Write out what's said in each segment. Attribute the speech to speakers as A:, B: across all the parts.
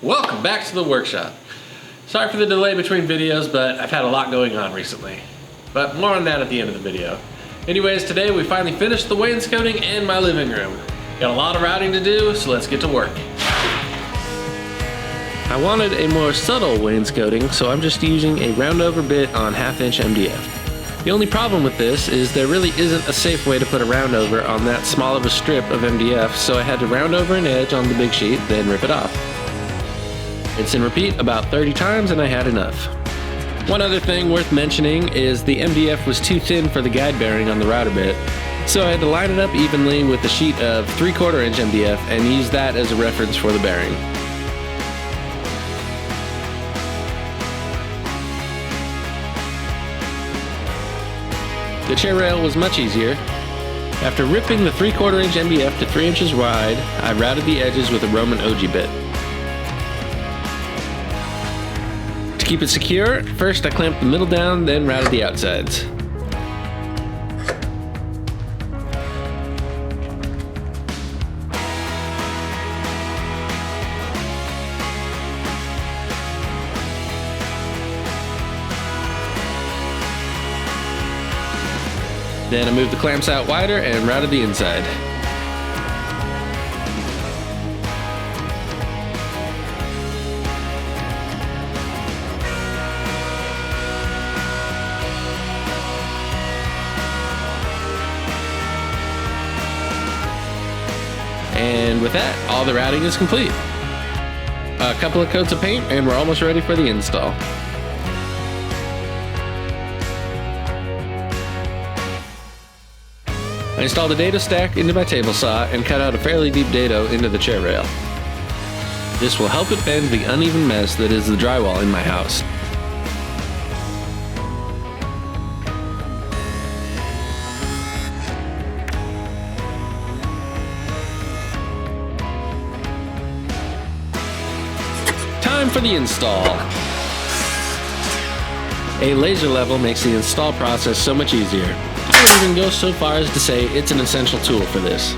A: Welcome back to the workshop. Sorry for the delay between videos, but I've had a lot going on recently. But more on that at the end of the video. Anyways, today we finally finished the wainscoting in my living room. Got a lot of routing to do, so let's get to work. I wanted a more subtle wainscoting, so I'm just using a round-over bit on 1/2" MDF. The only problem with this is there really isn't a safe way to put a round-over on that small of a strip of MDF, so I had to round over an edge on the big sheet, then rip it off. Rinse and repeat about 30 times and I had enough. One other thing worth mentioning is the MDF was too thin for the guide bearing on the router bit, so I had to line it up evenly with a sheet of 3/4" MDF and use that as a reference for the bearing. The chair rail was much easier. After ripping the 3/4" MDF to 3 inches wide, I routed the edges with a Roman ogee bit. To keep it secure, first I clamped the middle down, then routed the outsides. Then I moved the clamps out wider and routed the inside. And with that, all the routing is complete. A couple of coats of paint and we're almost ready for the install. I installed a dado stack into my table saw and cut out a fairly deep dado into the chair rail. This will help it bend the uneven mess that is the drywall in my house. Time for the install. A laser level makes the install process so much easier. I would even go so far as to say it's an essential tool for this.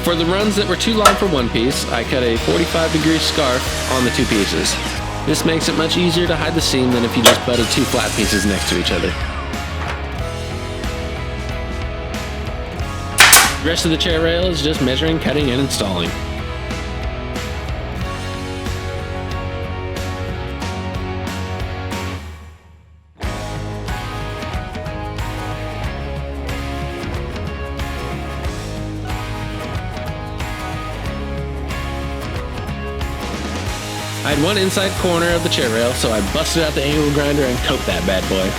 A: For the runs that were too long for one piece, I cut a 45-degree scarf on the two pieces. This makes it much easier to hide the seam than if you just butted two flat pieces next to each other. The rest of the chair rail is just measuring, cutting, and installing. I had one inside corner of the chair rail, so I busted out the angle grinder and coat that bad boy.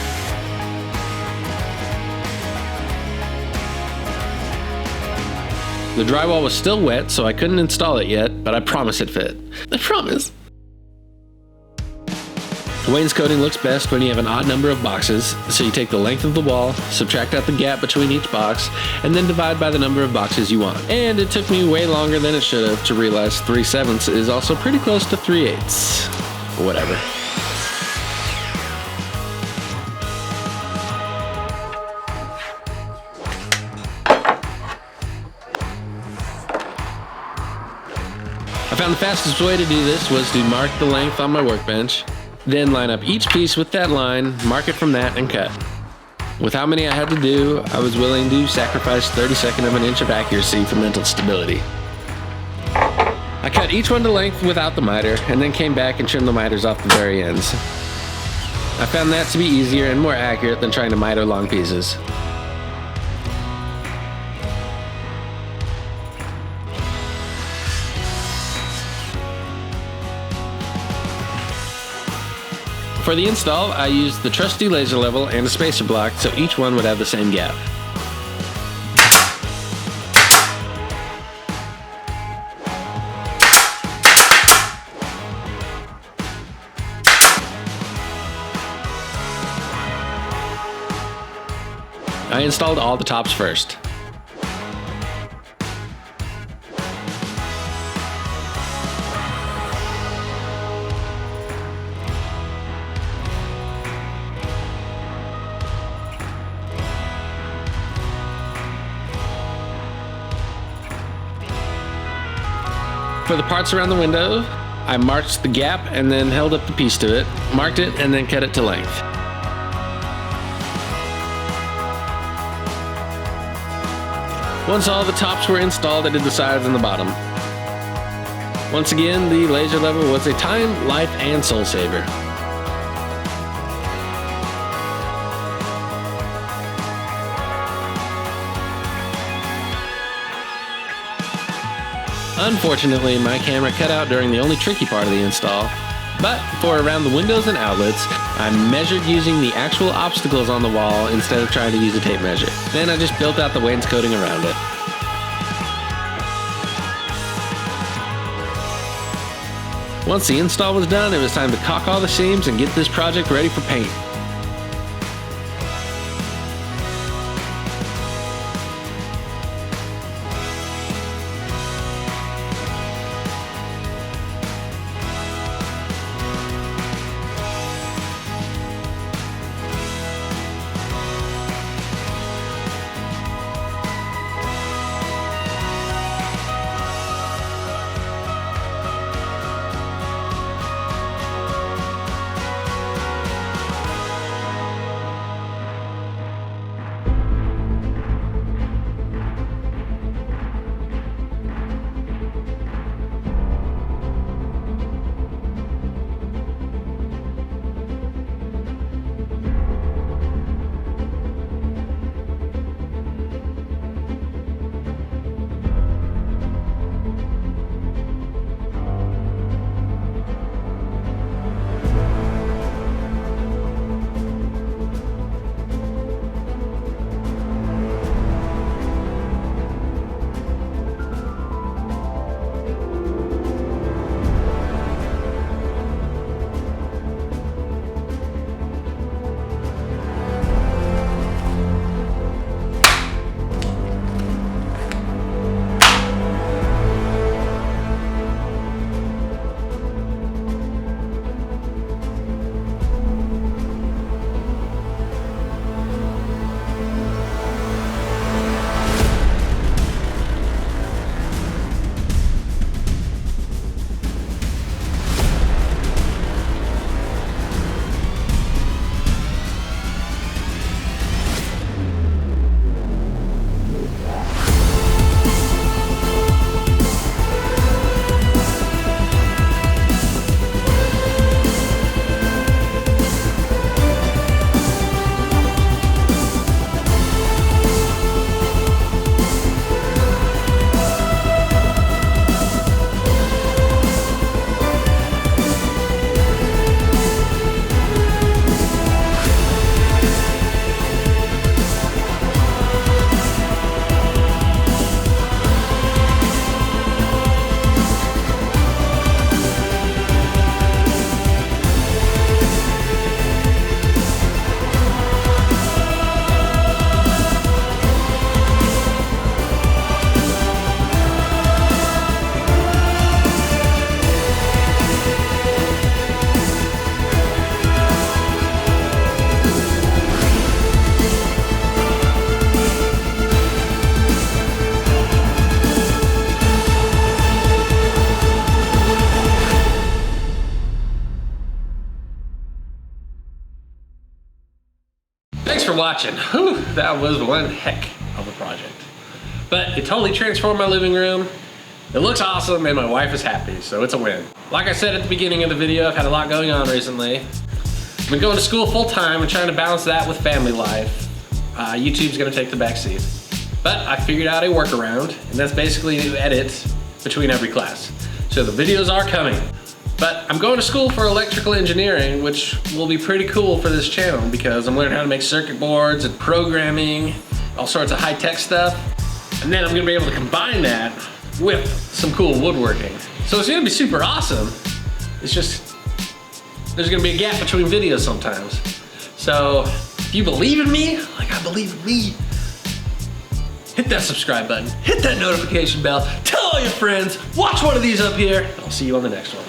A: The drywall was still wet, so I couldn't install it yet, but I promise it fit. I promise. Wainscoting looks best when you have an odd number of boxes, so you take the length of the wall, subtract out the gap between each box, and then divide by the number of boxes you want. And it took me way longer than it should have to realize 3/7 is also pretty close to 3/8. Whatever. I found the fastest way to do this was to mark the length on my workbench, then line up each piece with that line, mark it from that, and cut. With how many I had to do, I was willing to sacrifice 1/32 of an inch of accuracy for mental stability. I cut each one to length without the miter, and then came back and trimmed the miters off the very ends. I found that to be easier and more accurate than trying to miter long pieces. For the install, I used the trusty laser level and a spacer block so each one would have the same gap. I installed all the tops first. For the parts around the window, I marked the gap and then held up the piece to it, marked it, and then cut it to length. Once all the tops were installed, I did the sides and the bottom. Once again, the laser level was a time, life, and soul saver. Unfortunately, my camera cut out during the only tricky part of the install, but for around the windows and outlets, I measured using the actual obstacles on the wall instead of trying to use a tape measure. Then I just built out the wainscoting around it. Once the install was done, it was time to caulk all the seams and get this project ready for paint. Thanks for watching. Whew, that was one heck of a project. But it totally transformed my living room. It looks awesome and my wife is happy, so it's a win. Like I said at the beginning of the video, I've had a lot going on recently. I've been going to school full time and trying to balance that with family life. YouTube's gonna take the back seat. But I figured out a workaround, and that's basically to edit between every class. So the videos are coming. But I'm going to school for electrical engineering, which will be pretty cool for this channel because I'm learning how to make circuit boards and programming, all sorts of high-tech stuff. And then I'm gonna be able to combine that with some cool woodworking. So it's gonna be super awesome. It's just, there's gonna be a gap between videos sometimes. So if you believe in me, like I believe in me, hit that subscribe button, hit that notification bell, tell all your friends, watch one of these up here, and I'll see you on the next one.